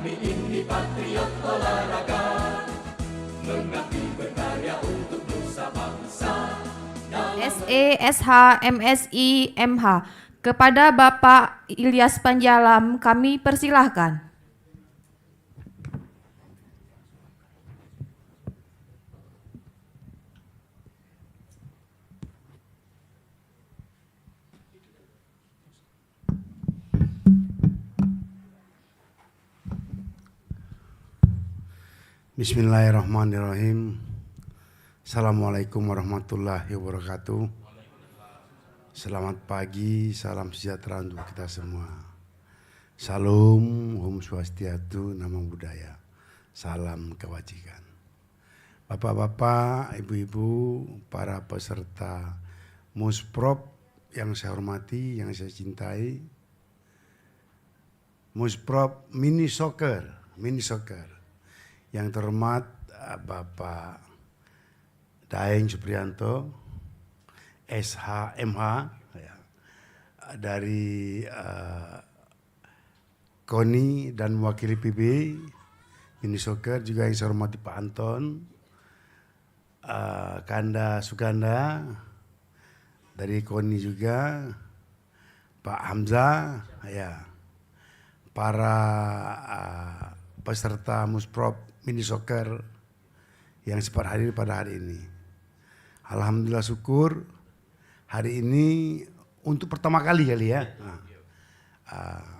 Kami ini patriot olahraga, mengabdi berkarya untuk nusa bangsa. SE, SH, MSI, MH. Kepada Bapak Ilyas Panjalam kami persilahkan. Bismillahirrahmanirrahim. Assalamualaikum warahmatullahi wabarakatuh. Selamat pagi, salam sejahtera untuk kita semua. Salam, Om Swastiastu, Namo Buddhaya. Salam kebajikan. Bapak-bapak, ibu-ibu, para peserta Musprop yang saya hormati, yang saya cintai. Musprop mini soccer. Yang terhormat Bapak Daeng Supriyanto, SH, MH, ya, dari KONI dan mewakili PB Mini Soccer, juga yang saya hormati Pak Anton, Kanda Suganda dari KONI juga, Pak Hamzah, ya, para peserta Musprop Mini Soccer yang sempat hadir pada hari ini. Alhamdulillah syukur hari ini untuk pertama kali ya,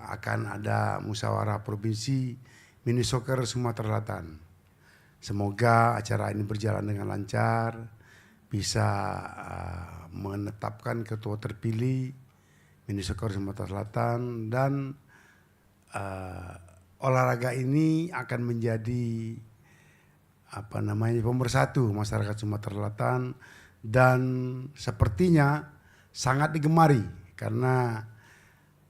akan ada musyawarah provinsi Mini Soccer Sumatera Selatan. Semoga acara ini berjalan dengan lancar, bisa menetapkan ketua terpilih Mini Soccer Sumatera Selatan, dan olahraga ini akan menjadi pemersatu masyarakat Sumatera Selatan, dan sepertinya sangat digemari karena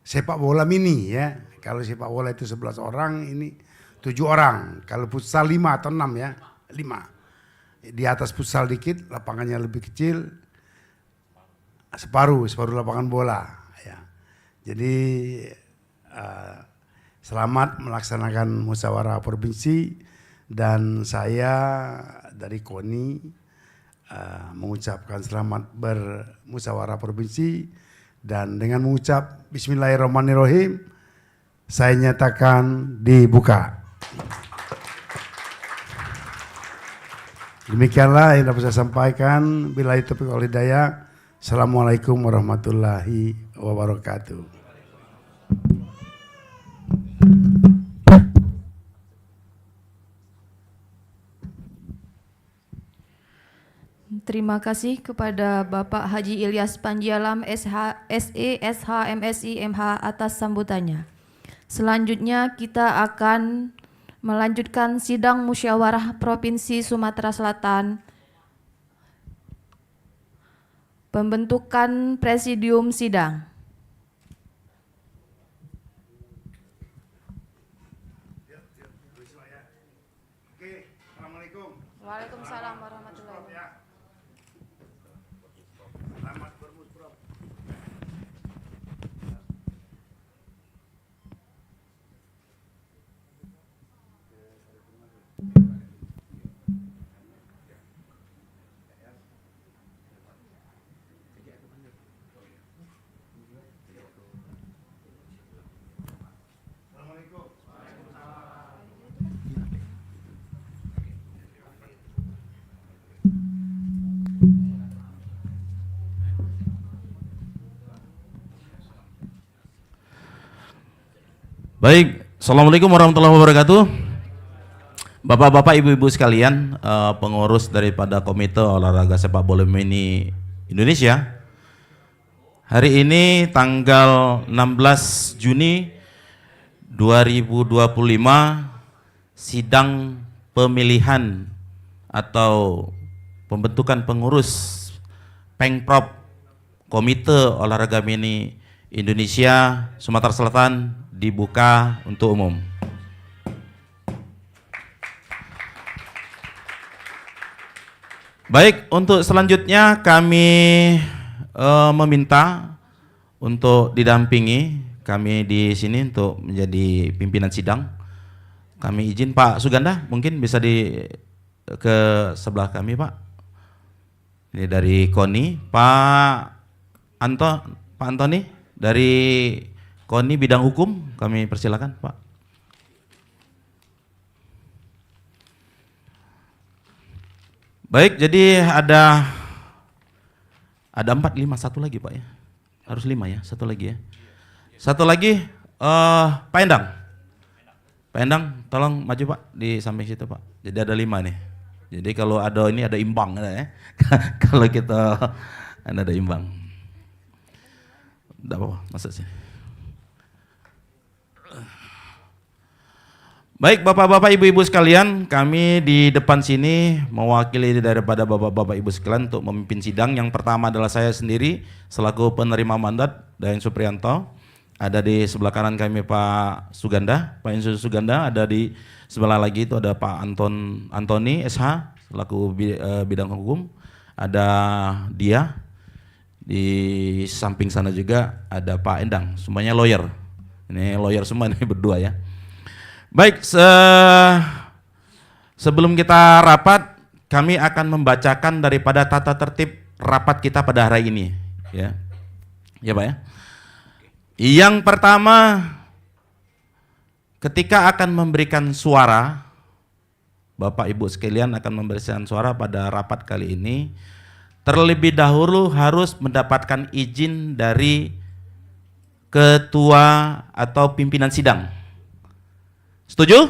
sepak bola mini ya. Kalau sepak bola itu 11 orang, ini 7 orang. Kalau futsal 5 atau 6 ya, 5. Di atas futsal dikit, lapangannya lebih kecil, separuh lapangan bola ya. Jadi selamat melaksanakan musyawarah provinsi, dan saya dari KONI mengucapkan selamat bermusyawarah provinsi, dan dengan mengucap Bismillahirrahmanirrahim saya nyatakan dibuka. Demikianlah yang dapat saya sampaikan. Billahi taufiq wal hidayah. Assalamualaikum warahmatullahi wabarakatuh. Terima kasih kepada Bapak Haji Ilyas Panjalam, SE, SH, MSI, MH atas sambutannya. Selanjutnya kita akan melanjutkan sidang musyawarah Provinsi Sumatera Selatan. Pembentukan presidium sidang. Waalaikumsalam warahmatullahi wabarakatuh. Selamat bermusyawarah. Baik, Assalamualaikum warahmatullahi wabarakatuh. Bapak-bapak, ibu-ibu sekalian, pengurus daripada Komite Olahraga Sepak Bola Mini Indonesia. Hari ini tanggal 16 Juni 2025, sidang pemilihan atau pembentukan pengurus Pengprop Komite Olahraga Mini Indonesia Sumatera Selatan dibuka untuk umum. Baik, untuk selanjutnya kami meminta untuk didampingi kami di sini untuk menjadi pimpinan sidang. Kami izin Pak Suganda, mungkin bisa ke sebelah kami Pak. Ini dari KONI, Pak Antoni dari KONI bidang hukum, kami persilakan Pak. Baik, jadi ada 4, 5, satu lagi Pak ya. Harus 5 ya, satu lagi ya. Satu lagi Pak Endang. Pak Endang, tolong maju Pak di samping situ Pak. Jadi ada 5 nih. Jadi kalau ada ini ada imbang ya. Kalau kita ada imbang. Tidak apa-apa, masuk sini. Baik Bapak-bapak, Ibu-ibu sekalian, kami di depan sini mewakili daripada Bapak-bapak, Ibu sekalian untuk memimpin sidang. Yang pertama adalah saya sendiri selaku penerima mandat, Dayan Supriyanto. Ada di sebelah kanan kami Pak Suganda, Pak Insinyur Suganda. Ada di sebelah lagi itu ada Pak Antoni SH selaku bidang hukum. Ada dia di samping sana juga ada Pak Endang, semuanya lawyer. Ini lawyer semua ini berdua ya. Baik, sebelum kita rapat, kami akan membacakan daripada tata tertib rapat kita pada hari ini, ya, ya Pak ya. Yang pertama, ketika akan memberikan suara, Bapak Ibu sekalian akan memberikan suara pada rapat kali ini, terlebih dahulu harus mendapatkan izin dari ketua atau pimpinan sidang. Setuju?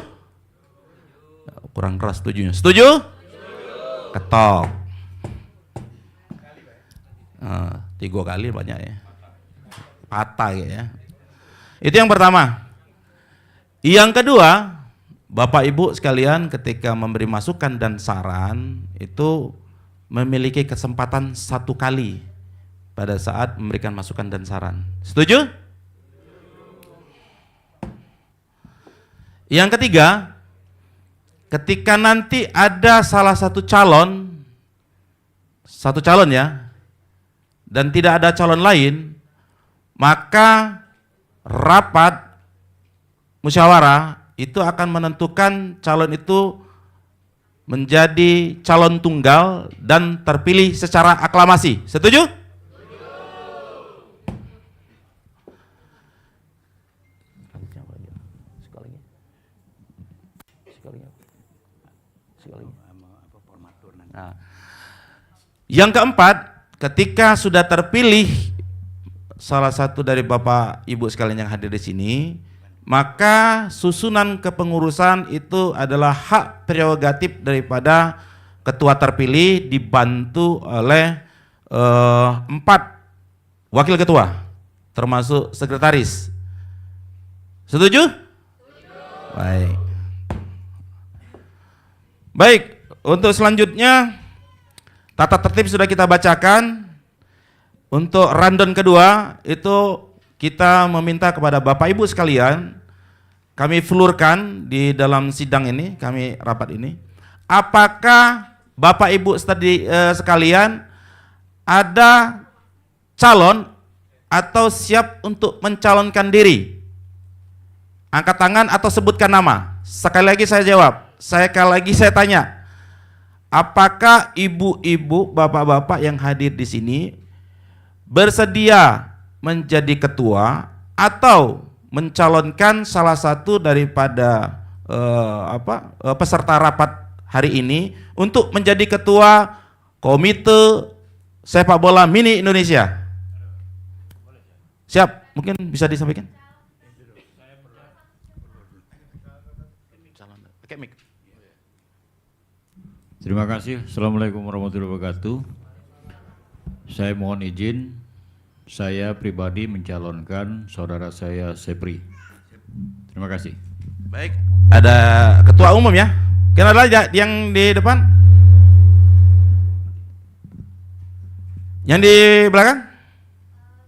Kurang keras setujunya. Setuju? Ketok. 3 kali banyak ya. Patah ya. Itu yang pertama. Yang kedua, Bapak Ibu sekalian ketika memberi masukan dan saran itu memiliki kesempatan 1 kali pada saat memberikan masukan dan saran. Setuju? Yang ketiga, ketika nanti ada salah satu calon ya, dan tidak ada calon lain, maka rapat musyawarah itu akan menentukan calon itu menjadi calon tunggal dan terpilih secara aklamasi. Setuju? Nah, yang keempat, ketika sudah terpilih salah satu dari Bapak Ibu sekalian yang hadir di sini, maka susunan kepengurusan itu adalah hak prerogatif daripada ketua terpilih dibantu oleh 4 wakil ketua, termasuk sekretaris. Setuju? Baik. Baik, untuk selanjutnya tata tertib sudah kita bacakan. Untuk rundown kedua itu kita meminta kepada Bapak Ibu sekalian, kami flurkan di dalam sidang ini, kami rapat ini, apakah Bapak Ibu sekalian ada calon atau siap untuk mencalonkan diri? Angkat tangan atau sebutkan nama. Sekali lagi saya jawab, sekali lagi saya tanya, apakah ibu-ibu, bapak-bapak yang hadir di sini bersedia menjadi ketua atau mencalonkan salah satu daripada peserta rapat hari ini untuk menjadi ketua Komite Sepak Bola Mini Indonesia? Siap? Mungkin bisa disampaikan? Terima kasih. Assalamualaikum warahmatullahi wabarakatuh. Saya mohon izin, saya pribadi mencalonkan saudara saya Sepri. Terima kasih. Baik, ada ketua umum ya. Kan ada yang di depan? Yang di belakang?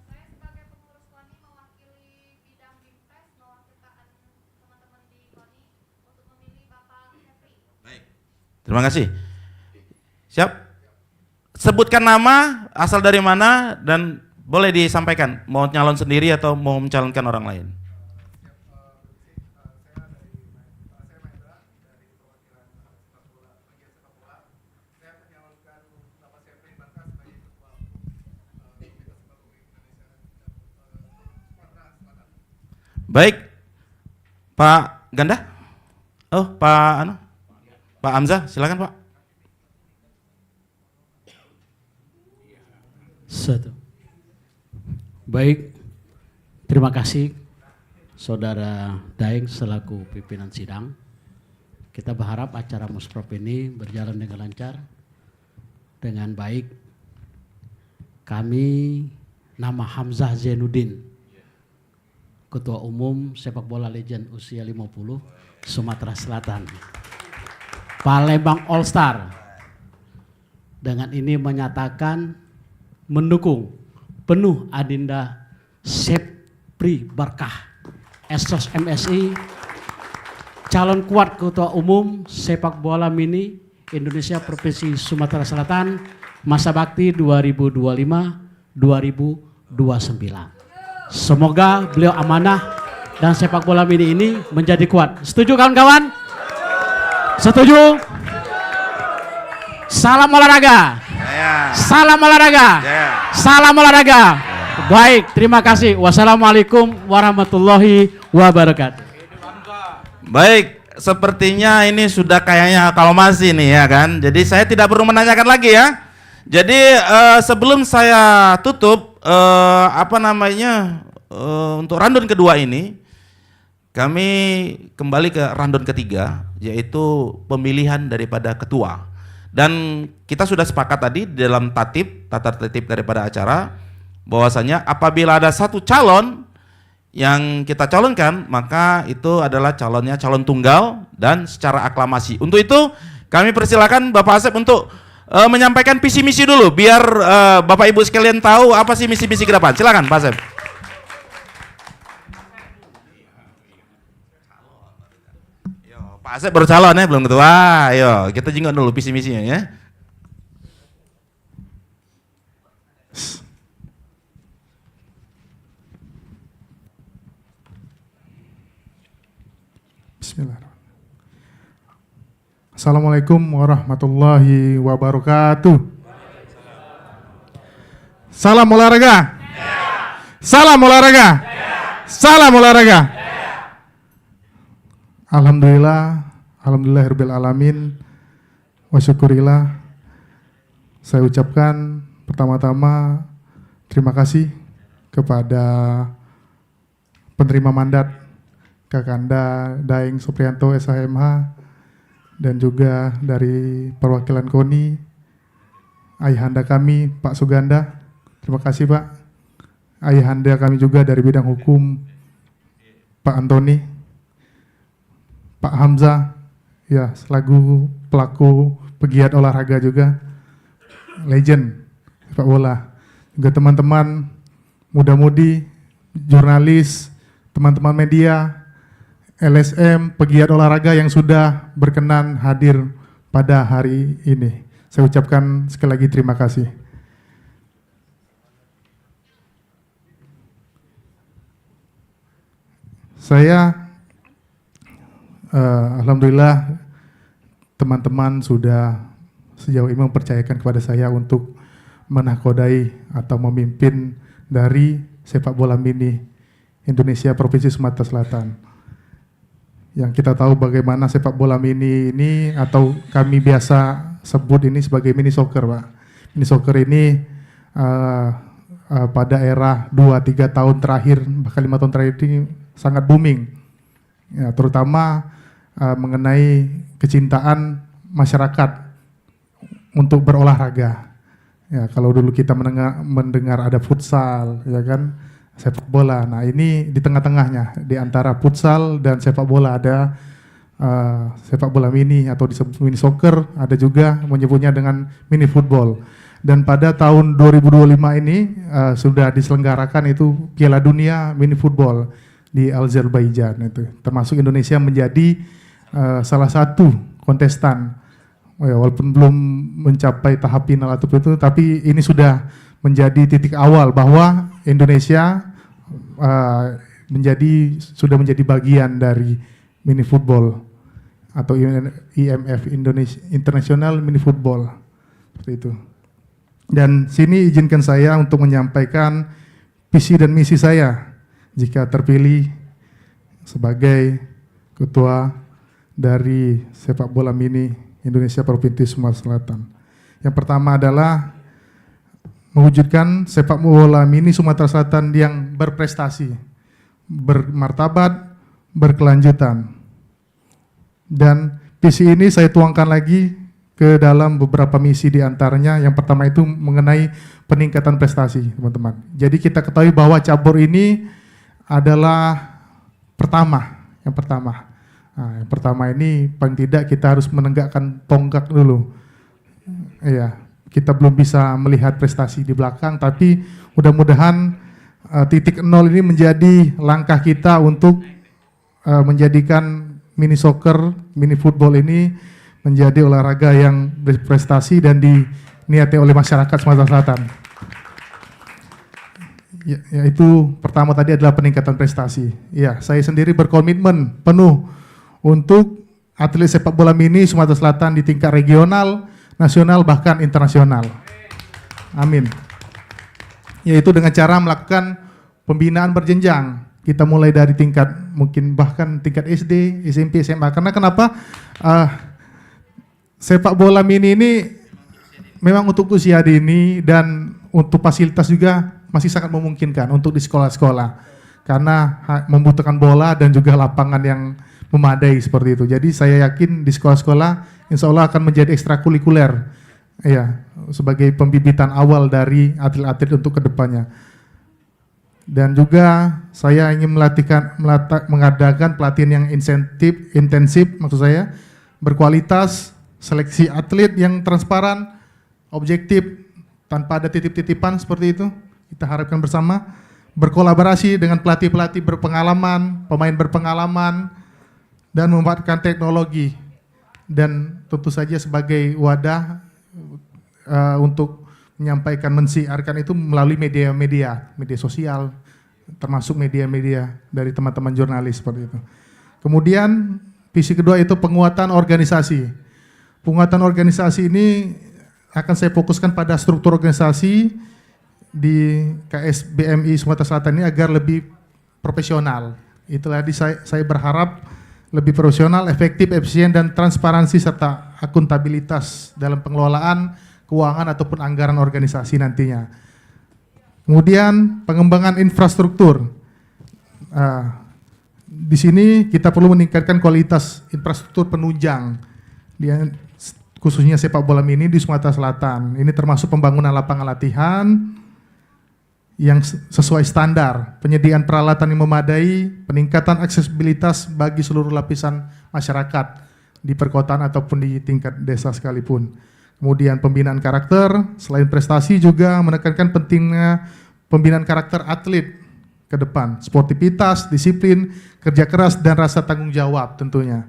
Saya sebagai pengurus KONI mewakili bidang Binpres, mewakilkan teman-teman di KONI untuk memilih Bapak Sepri. Baik. Terima kasih. Siap. Sebutkan nama, asal dari mana, dan boleh disampaikan mau nyalon sendiri atau mau mencalonkan orang lain. Baik, Pak Ganda. Oh, Pak Hamzah, silakan Pak. Satu. Baik, terima kasih Saudara Daeng selaku pimpinan sidang. Kita berharap acara Musprop ini berjalan dengan lancar, dengan baik. Kami nama Hamzah Zainuddin, Ketua Umum Sepak Bola Legend usia 50, Sumatera Selatan. Palembang All Star. Dengan ini menyatakan mendukung penuh Adinda Sepri Barkah, Esos MSI, calon kuat Ketua Umum Sepak Bola Mini Indonesia Provinsi Sumatera Selatan, masa bakti 2025-2029. Semoga beliau amanah dan sepak bola mini ini menjadi kuat. Setuju kawan-kawan? Setuju? Salam olahraga. Salam olahraga. Salam olahraga. Baik, terima kasih. Wassalamualaikum warahmatullahi wabarakatuh. Baik, sepertinya ini sudah kayaknya aklamasi nih ya kan. Jadi saya tidak perlu menanyakan lagi ya. Jadi sebelum saya tutup untuk rundown kedua ini, kami kembali ke rundown ketiga, yaitu pemilihan daripada ketua. Dan kita sudah sepakat tadi di dalam tata tertib daripada acara, bahwasanya apabila ada satu calon yang kita calonkan, maka itu adalah calon tunggal dan secara aklamasi. Untuk itu kami persilakan Bapak Asep untuk menyampaikan visi misi dulu, biar Bapak Ibu sekalian tahu apa sih misi-misi ke depan. Silakan Pak Asep. Pak Asep baru calon ya, belum ketua. Ayo kita jinggot dulu visi misinya ya. Assalamualaikum warahmatullahi wabarakatuh. Salam olahraga. Salam olahraga. Salam olahraga. Alhamdulillahirabbil alamin. Wa syukurillah. Saya ucapkan pertama-tama terima kasih kepada penerima mandat Kakanda Daeng Supriyanto SHMH, dan juga dari perwakilan KONI, ayahanda kami Pak Suganda, terima kasih Pak. Ayahanda kami juga dari bidang hukum, Pak Antoni, Pak Hamzah, ya selaku pelaku pegiat olahraga juga, legend sepak bola. Juga teman-teman muda-mudi, jurnalis, teman-teman media, LSM, pegiat olahraga yang sudah berkenan hadir pada hari ini. Saya ucapkan sekali lagi terima kasih. Saya, alhamdulillah teman-teman sudah sejauh ini mempercayakan kepada saya untuk menahkodai atau memimpin dari sepak bola mini Indonesia Provinsi Sumatera Selatan. Yang kita tahu bagaimana sepak bola mini ini, atau kami biasa sebut ini sebagai mini soccer Pak. Mini soccer ini pada era 2-3 tahun terakhir, bahkan 5 tahun terakhir ini sangat booming. Ya, terutama mengenai kecintaan masyarakat untuk berolahraga. Ya, kalau dulu kita mendengar ada futsal, ya kan, sepak bola. Nah ini di tengah-tengahnya, di antara futsal dan sepak bola ada sepak bola mini atau disebut mini soccer, ada juga menyebutnya dengan mini football. Dan pada tahun 2025 ini sudah diselenggarakan itu Piala Dunia Mini Football di Azerbaijan itu. Termasuk Indonesia menjadi salah satu kontestan. Walaupun belum mencapai tahap final atau itu, tapi ini sudah menjadi titik awal bahwa Indonesia sudah menjadi bagian dari mini football atau IMF Indonesia International Mini Football, seperti itu. Dan sini izinkan saya untuk menyampaikan visi dan misi saya jika terpilih sebagai ketua dari sepak bola mini Indonesia Provinsi Sumatera Selatan. Yang pertama adalah mewujudkan sepak bola mini Sumatera Selatan yang berprestasi, bermartabat, berkelanjutan. Dan visi ini saya tuangkan lagi ke dalam beberapa misi di antaranya. Yang pertama itu mengenai peningkatan prestasi, teman-teman. Jadi kita ketahui bahwa cabur ini adalah yang pertama. Nah, yang pertama ini paling tidak kita harus menegakkan tonggak dulu. Iya, kita belum bisa melihat prestasi di belakang, tapi mudah-mudahan titik nol ini menjadi langkah kita untuk menjadikan mini soccer, mini football ini menjadi olahraga yang berprestasi dan diniati oleh masyarakat Sumatera Selatan. Yaitu pertama tadi adalah peningkatan prestasi. Ya, saya sendiri berkomitmen penuh untuk atlet sepak bola mini Sumatera Selatan di tingkat regional, nasional, bahkan internasional. Amin. Yaitu dengan cara melakukan pembinaan berjenjang. Kita mulai dari tingkat mungkin bahkan tingkat SD, SMP, SMA. Karena kenapa? Sepak bola mini ini memang untuk usia dini dan untuk fasilitas juga masih sangat memungkinkan untuk di sekolah-sekolah. Karena membutuhkan bola dan juga lapangan yang memadai seperti itu. Jadi saya yakin di sekolah-sekolah insya Allah akan menjadi ekstrakurikuler ya, sebagai pembibitan awal dari atlet-atlet untuk kedepannya. Dan juga saya ingin mengadakan pelatihan yang intensif maksud saya, berkualitas, seleksi atlet yang transparan, objektif, tanpa ada titip-titipan seperti itu. Kita harapkan bersama, berkolaborasi dengan pelatih-pelatih berpengalaman, pemain berpengalaman, dan memanfaatkan teknologi. Dan tentu saja sebagai wadah untuk menyampaikan, mensiarkan itu melalui media sosial, termasuk media-media dari teman-teman jurnalis seperti itu. Kemudian visi kedua itu penguatan organisasi. Penguatan organisasi ini akan saya fokuskan pada struktur organisasi di KSBMI Sumatera Selatan ini agar lebih profesional. Itulah saya berharap lebih profesional, efektif, efisien, dan transparansi serta akuntabilitas dalam pengelolaan keuangan ataupun anggaran organisasi nantinya. Kemudian pengembangan infrastruktur. Di sini kita perlu meningkatkan kualitas infrastruktur penunjang, khususnya sepak bola mini di Sumatera Selatan. Ini termasuk pembangunan lapangan latihan yang sesuai standar, penyediaan peralatan yang memadai, peningkatan aksesibilitas bagi seluruh lapisan masyarakat di perkotaan ataupun di tingkat desa sekalipun. Kemudian pembinaan karakter, selain prestasi juga menekankan pentingnya pembinaan karakter atlet ke depan, sportivitas, disiplin, kerja keras, dan rasa tanggung jawab tentunya.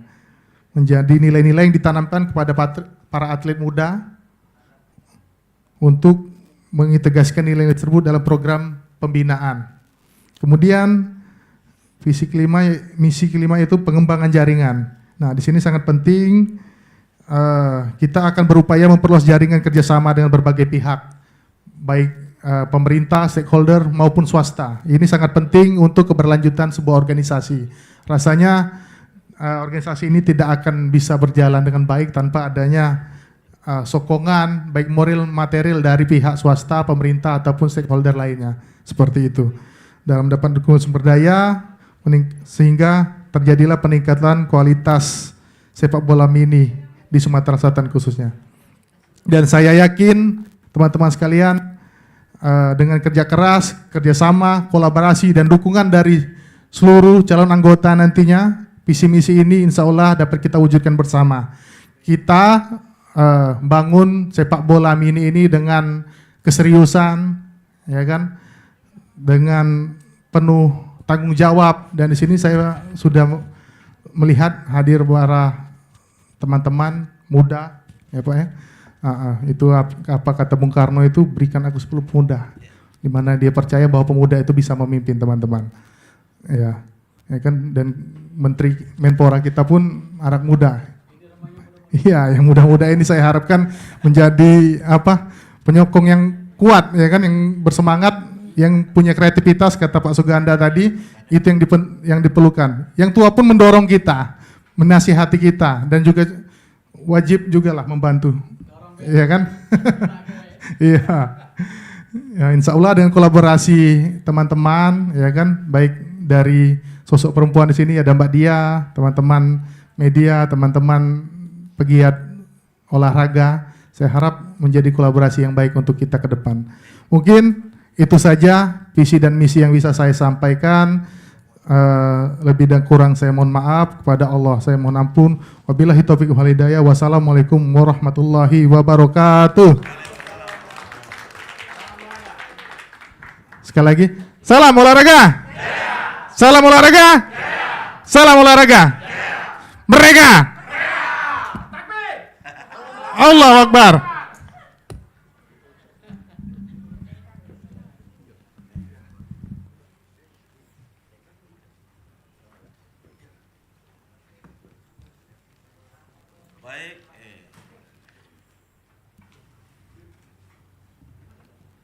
Menjadi nilai-nilai yang ditanamkan kepada para atlet muda untuk mengintegrasikan nilai tersebut dalam program pembinaan. Kemudian misi kelima itu pengembangan jaringan. Nah, di sini sangat penting kita akan berupaya memperluas jaringan kerjasama dengan berbagai pihak, baik pemerintah, stakeholder maupun swasta. Ini sangat penting untuk keberlanjutan sebuah organisasi. Rasanya organisasi ini tidak akan bisa berjalan dengan baik tanpa adanya sokongan baik moral material dari pihak swasta, pemerintah ataupun stakeholder lainnya, seperti itu. Dalam dapat dukungan sumber daya sehingga terjadilah peningkatan kualitas sepak bola mini di Sumatera Selatan khususnya. Dan saya yakin teman-teman sekalian dengan kerja keras, kerjasama, kolaborasi dan dukungan dari seluruh calon anggota nantinya, visi misi ini insya Allah dapat kita wujudkan bersama. Kita bangun sepak bola mini ini dengan keseriusan, ya kan, dengan penuh tanggung jawab. Dan di sini saya sudah melihat hadir para teman-teman muda, ya Pak ya. Itu apa kata Bung Karno itu, berikan aku 10 pemuda, di mana dia percaya bahwa pemuda itu bisa memimpin teman-teman. Ya kan, dan Menteri Menpora kita pun anak muda. Iya, yang muda-muda ini saya harapkan menjadi penyokong yang kuat, ya kan, yang bersemangat, yang punya kreativitas, kata Pak Suganda tadi, itu yang diperlukan. Yang tua pun mendorong kita, menasihati kita, dan juga wajib juga lah membantu. Iya kan? Iya. Ya, insya Allah dengan kolaborasi teman-teman, ya kan, baik dari sosok perempuan di sini ada Mbak Dia, teman-teman media, teman-teman pegiat olahraga, saya harap menjadi kolaborasi yang baik untuk kita ke depan. Mungkin itu saja visi dan misi yang bisa saya sampaikan. Lebih dan kurang saya mohon maaf, kepada Allah saya mohon ampun. Wabillahi taufiq wal hidayah. Wassalamualaikum warahmatullahi wabarakatuh. Sekali lagi, salam olahraga. Salam olahraga. Salam olahraga. Mereka. Allahu Akbar.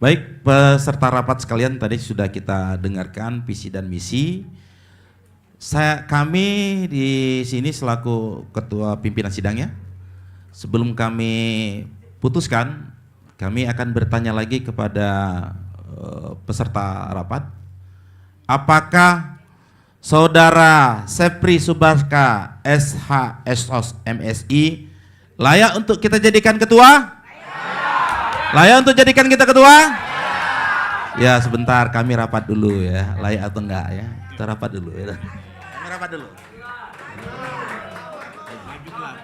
Baik, peserta rapat sekalian, tadi sudah kita dengarkan visi dan misi. Kami di sini selaku ketua pimpinan sidangnya, sebelum kami putuskan, kami akan bertanya lagi kepada peserta rapat, apakah Saudara Sepri Subarka SH SOS MSI layak untuk kita jadikan ketua? Layak untuk jadikan kita ketua? Ya, sebentar kami rapat dulu ya, layak atau enggak ya. Kita rapat dulu ya. Kami rapat dulu.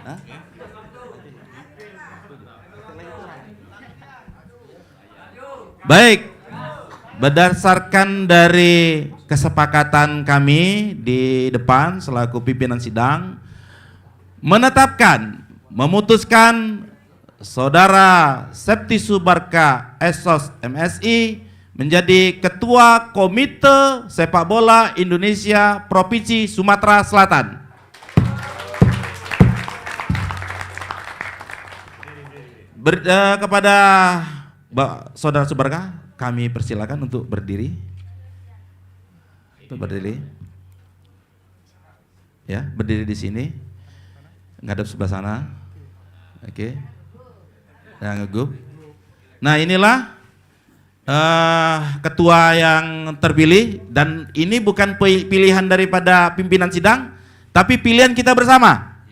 Hah? Baik, berdasarkan dari kesepakatan kami di depan selaku pimpinan sidang, memutuskan Saudara Septi Subarka SOS MSI menjadi Ketua Komite Sepak Bola Indonesia Provinsi Sumatera Selatan. Kepada Saudara Subarka, kami persilakan untuk berdiri. Ya, berdiri di sini, ngadep sebelah sana. Oke. Yang ngegup. Nah, inilah ketua yang terpilih, dan ini bukan pilihan daripada pimpinan sidang, tapi pilihan kita bersama.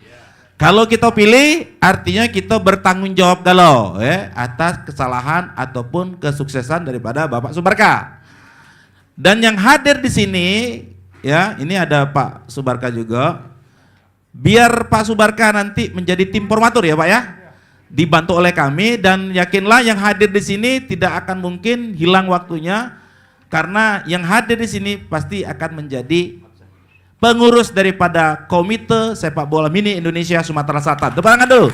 Kalau kita pilih, artinya kita bertanggung jawab galau ya, atas kesalahan ataupun kesuksesan daripada Bapak Subarka. Dan yang hadir di sini, ya, ini ada Pak Subarka juga. Biar Pak Subarka nanti menjadi tim formatur ya Pak ya. Dibantu oleh kami, dan yakinlah yang hadir di sini tidak akan mungkin hilang waktunya, karena yang hadir di sini pasti akan menjadi pengurus daripada Komite Sepak Bola Mini Indonesia Sumatera Selatan. Tepuk tangan dulu.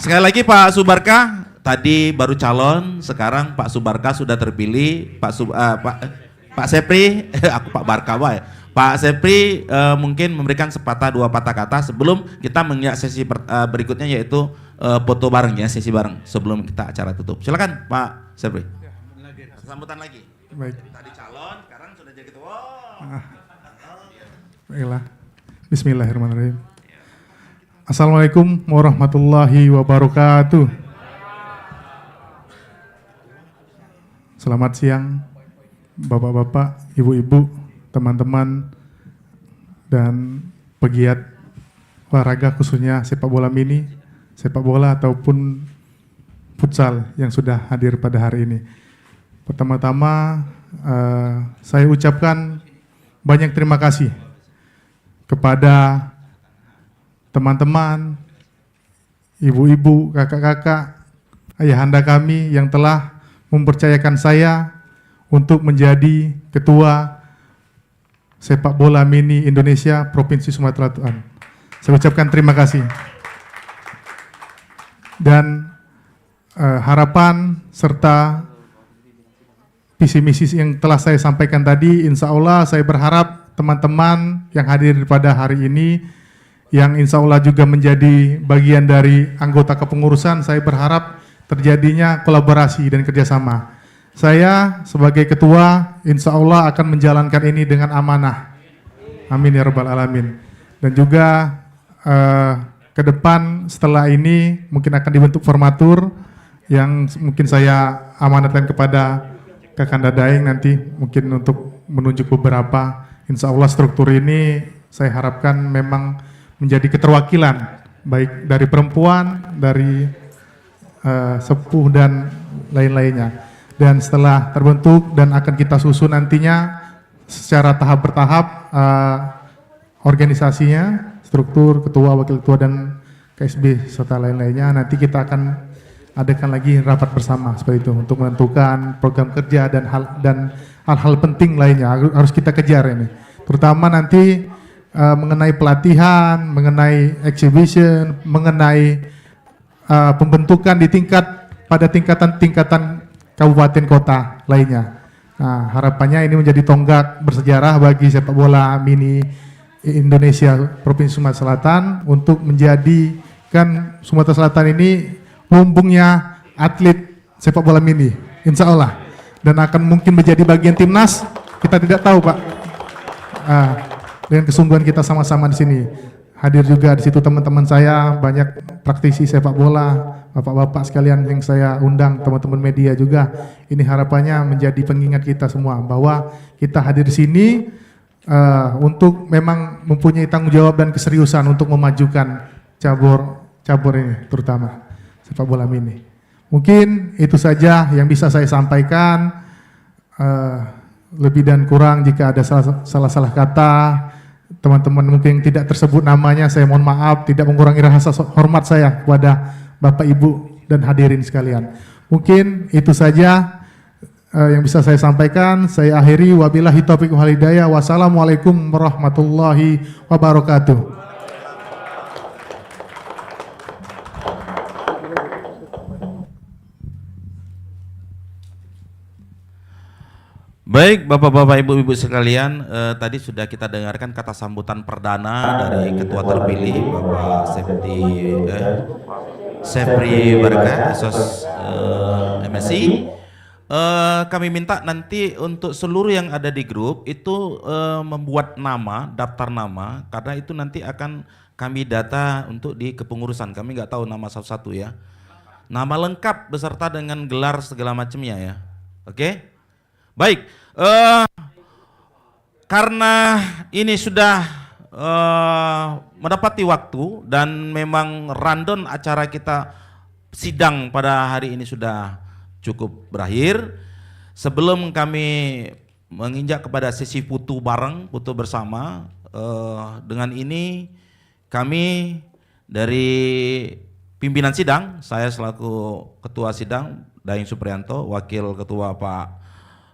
Sekali lagi Pak Subarka tadi baru calon, sekarang Pak Subarka sudah terpilih. Pak Sepri, aku Pak Barka ya. Pak Sepri mungkin memberikan sepatah dua patah kata sebelum kita menginjak sesi berikutnya, yaitu foto bareng ya, sesi bareng sebelum kita acara tutup. Silakan Pak Sepri. Sambutan lagi. Baik. Tadi calon, sekarang sudah jadi ketua. Baiklah. Bismillahirrahmanirrahim. Assalamualaikum warahmatullahi wabarakatuh. Selamat siang Bapak-bapak, Ibu-ibu, teman-teman, dan pegiat olahraga khususnya sepak bola mini, sepak bola ataupun futsal yang sudah hadir pada hari ini. Pertama-tama saya ucapkan banyak terima kasih kepada teman-teman, ibu-ibu, kakak-kakak, ayahanda kami yang telah mempercayakan saya untuk menjadi ketua Sepak Bola Mini Indonesia Provinsi Sumatera Selatan. Saya ucapkan terima kasih. Dan harapan serta visi misi yang telah saya sampaikan tadi, insya Allah saya berharap teman-teman yang hadir pada hari ini, yang insya Allah juga menjadi bagian dari anggota kepengurusan, saya berharap terjadinya kolaborasi dan kerjasama. Saya sebagai ketua insya Allah akan menjalankan ini dengan amanah. Amin ya rabbal alamin. Dan juga ke depan setelah ini mungkin akan dibentuk formatur yang mungkin saya amanatkan kepada Kakanda Daeng nanti mungkin untuk menunjuk beberapa. Insya Allah struktur ini saya harapkan memang menjadi keterwakilan baik dari perempuan, dari sepuh dan lain-lainnya. Dan setelah terbentuk dan akan kita susun nantinya secara tahap bertahap organisasinya, struktur, ketua, wakil ketua dan KSB serta lain-lainnya. Nanti kita akan adakan lagi rapat bersama seperti itu untuk menentukan program kerja dan hal-hal penting lainnya harus kita kejar ini. Terutama nanti mengenai pelatihan, mengenai exhibition, mengenai pembentukan di pada tingkatan kabupaten kota lainnya. Nah, harapannya ini menjadi tonggak bersejarah bagi sepak bola mini Indonesia Provinsi Sumatera Selatan untuk menjadikan Sumatera Selatan ini lumbungnya atlet sepak bola mini, insya Allah. Dan akan mungkin menjadi bagian timnas, kita tidak tahu Pak. Dengan kesungguhan kita sama-sama di sini. Hadir juga di situ teman-teman saya, banyak praktisi sepak bola, bapak-bapak sekalian yang saya undang, teman-teman media juga. Ini harapannya menjadi pengingat kita semua bahwa kita hadir di sini untuk memang mempunyai tanggung jawab dan keseriusan untuk memajukan cabur ini, terutama sepak bola mini. Mungkin itu saja yang bisa saya sampaikan. Lebih dan kurang jika ada salah kata, teman-teman mungkin yang tidak tersebut namanya, saya mohon maaf, tidak mengurangi rasa hormat saya kepada Bapak Ibu dan hadirin sekalian. Mungkin itu saja yang bisa saya sampaikan. Saya akhiri, wabillahi taufiq wal hidayah. Wassalamualaikum warahmatullahi wabarakatuh. Baik, Bapak-bapak, Ibu-ibu sekalian, tadi sudah kita dengarkan kata sambutan perdana dari ketua terpilih Bapak Sepri Barka, Esos MSI. Kami minta nanti untuk seluruh yang ada di grup itu membuat nama, daftar nama, karena itu nanti akan kami data untuk di kepengurusan. Kami nggak tahu nama satu-satu ya. Nama lengkap beserta dengan gelar segala macamnya ya. Oke? Baik, karena ini sudah mendapati waktu dan memang rundown acara kita sidang pada hari ini sudah cukup berakhir. Sebelum kami menginjak kepada sesi foto bareng, foto bersama, dengan ini kami dari pimpinan sidang, saya selaku ketua sidang Daeng Supriyanto, wakil ketua Pak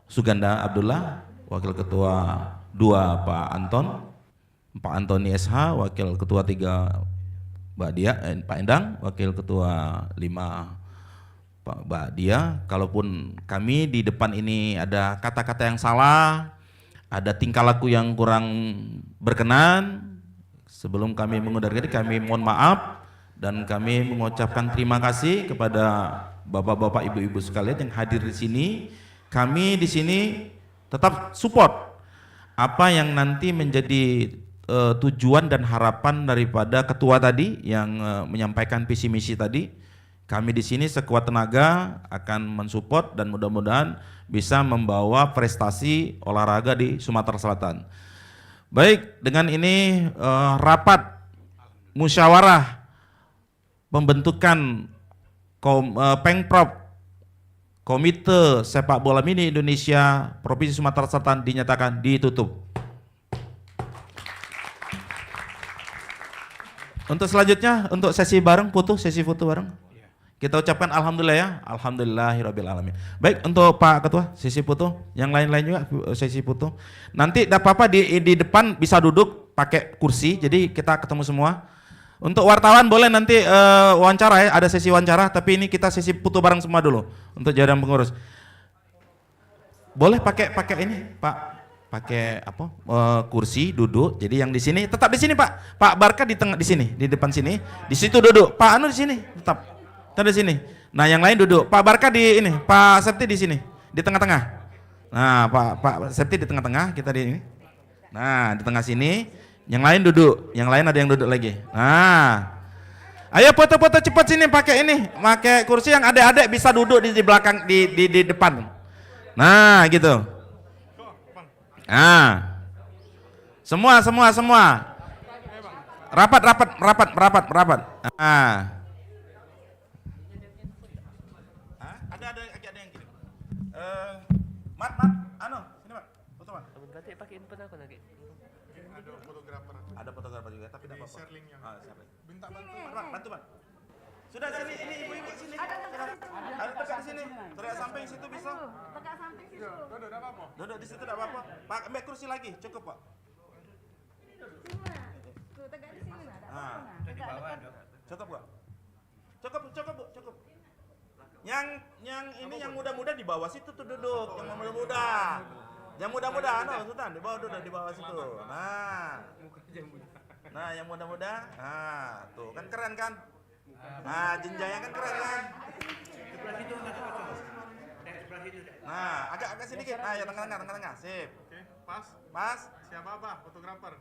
Suganda Abdullah, wakil ketua 2 Pak Anton, Pak Antoni SH, wakil ketua 3 Mbak Dia, Pak Endang, wakil ketua 5 Pak Mbak Dia. Kalaupun kami di depan ini ada kata-kata yang salah, ada tingkah laku yang kurang berkenan, sebelum kami mengundurkan diri kami mohon maaf dan kami mengucapkan terima kasih kepada bapak-bapak, ibu-ibu sekalian yang hadir di sini. Kami di sini tetap support apa yang nanti menjadi tujuan dan harapan daripada ketua tadi yang menyampaikan visi misi tadi. Kami di sini sekuat tenaga akan mensupport dan mudah-mudahan bisa membawa prestasi olahraga di Sumatera Selatan. Baik, dengan ini rapat musyawarah pembentukan Pengprov Komite Sepak Bola Mini Indonesia Provinsi Sumatera Selatan dinyatakan ditutup. Untuk selanjutnya, untuk sesi bareng, sesi foto bareng. Kita ucapkan alhamdulillah ya, alhamdulillahirabbil alamin. Baik, untuk Pak Ketua, sesi foto, yang lain-lain juga sesi foto. Nanti tidak apa-apa di depan bisa duduk pakai kursi, jadi kita ketemu semua. Untuk wartawan boleh nanti wawancara ya, ada sesi wawancara, tapi ini kita sesi foto bareng semua dulu untuk jajaran pengurus. Boleh pakai ini, Pak, pakai apa? Kursi duduk. Jadi yang di sini tetap di sini, Pak. Pak Barka di tengah di sini, di depan sini. Di situ duduk. Pak Anu di sini, tetap di sini. Nah, yang lain duduk. Pak Barka di ini, Pak Septi di sini, di tengah-tengah. Nah, Pak Septi di tengah-tengah, kita di ini. Nah, di tengah sini. Yang lain duduk, yang lain ada yang duduk lagi. Nah, ayo foto-foto cepat sini pakai ini, pakai kursi yang adik-adik bisa duduk di belakang, di depan. Nah, gitu. Nah, semua. Rapat. Nah. Ada yang gini. Mat, anu, sini Mat, foto Mat. Berarti pakai input aku lagi. Ada fotografer juga, tapi tidak apa-apa. Share link. Minta bantu, Mat. Sudah sini, ini ibu-ibu sini. Ada dekat sini. Teriak samping situ bisa. Tegak samping situ. Duduk di situ tidak apa-apa. Pak, ambil kursi lagi, cukup Pak. Tegak di sini lah. Nah, cukup Pak. Cukup. Yang ini yang muda-muda di bawah situ tuh duduk, yang muda-muda. Yang muda-muda, Sultan di bawah duduk di bawah situ. Nah, yang muda-muda. Nah, tuh kan keren kan? Nah, jenjangnya kan keren kan? Nah, agak sedikit. Nah, ya tengah-tengah. Sip. Oke, pas. Pas. Siapa apa? Fotografer.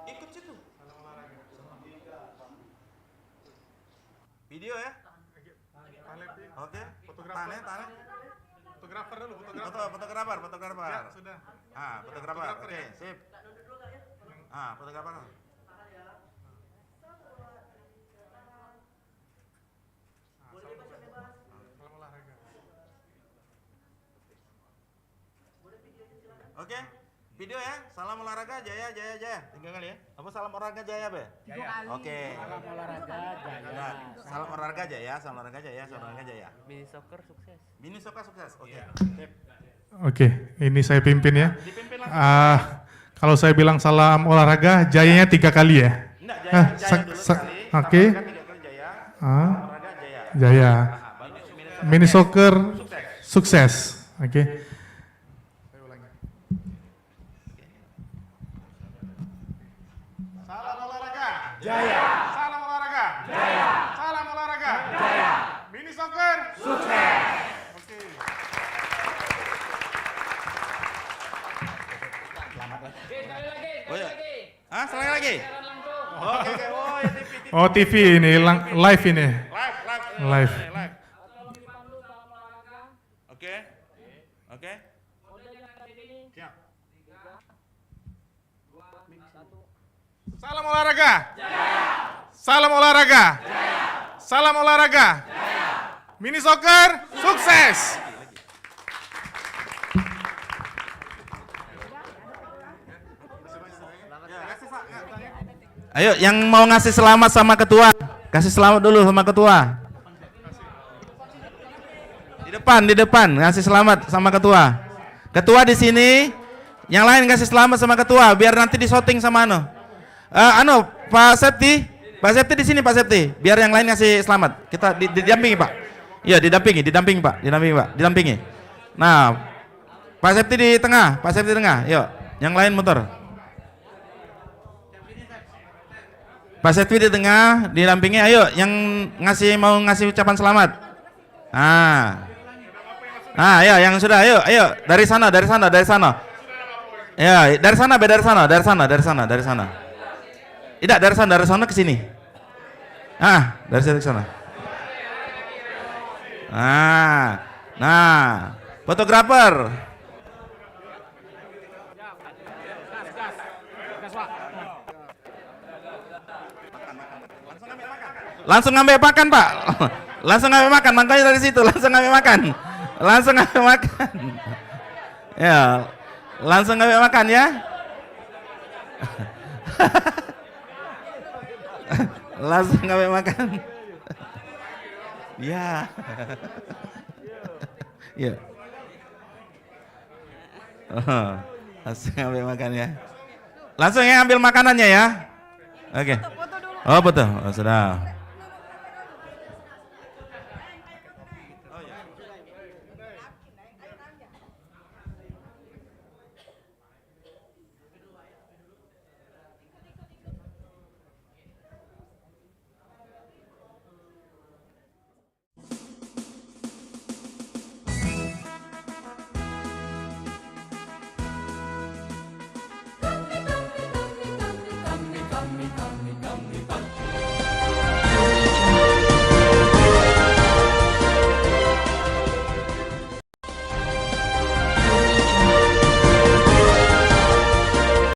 Ikut situ. Video ya? Oke. Fotografer. Tane. Fotografer dulu, Fotografer. Ya, sudah. Fotografer. Oke, sip. Fotografer. Salam olahraga. Oke. Video ya. Salam olahraga jaya. 3 kali ya. Apa salam olahraga jaya, Be? Oke. Salam olahraga jaya. Nah, salam olahraga jaya. Mini soccer sukses. Oke. Sip. Oke, ini saya pimpin ya. Dipimpin langsung. Kalau saya bilang salam olahraga, jayanya 3 kali ya. Enggak, jaya dulu sekali. Oke. Olahraga 3 kali jaya. Olahraga jaya. Jaya. Mini soccer sukses. Oke. Salam olahraga. Jaya. Salam olahraga. Jaya. Salam olahraga. Jaya. Mini soccer sukses. Oke. Oh ya. Sekali lagi. Oke. Oh, ya TV. Oh, TV ini live ini. Live. Oke. Siap. Salam olahraga. Jaya. Salam olahraga. Jaya. Salam olahraga. Jaya. Mini soccer sukses. Ayo, yang mau ngasih selamat sama ketua, kasih selamat dulu sama ketua. Di depan, ngasih selamat sama ketua. Ketua di sini, yang lain kasih selamat sama ketua, biar nanti disorting sama Pak Septi di sini Pak Septi, biar yang lain ngasih selamat. Kita didampingi Pak. Iya, didampingi Pak. Nah, Pak Septi di tengah, yuk, yang lain muter. Pak Septi di tengah, didampingi, ayo yang mau ngasih ucapan selamat. Ya, yang sudah, ayo dari sana. Ya, dari sana. Tidak, dari sana ke sini. Dari sana ke sana. Nah, fotografer. Langsung ngambil makan Pak. Makanya dari situ langsung ngambil makan. Ya, langsung ngambil makan ya. Langsung ngambil makan. Ya. Ya. Langsung ngambil makan ya. Langsung ya ambil makanannya ya. Oke. Oh betul. Oh, sudah.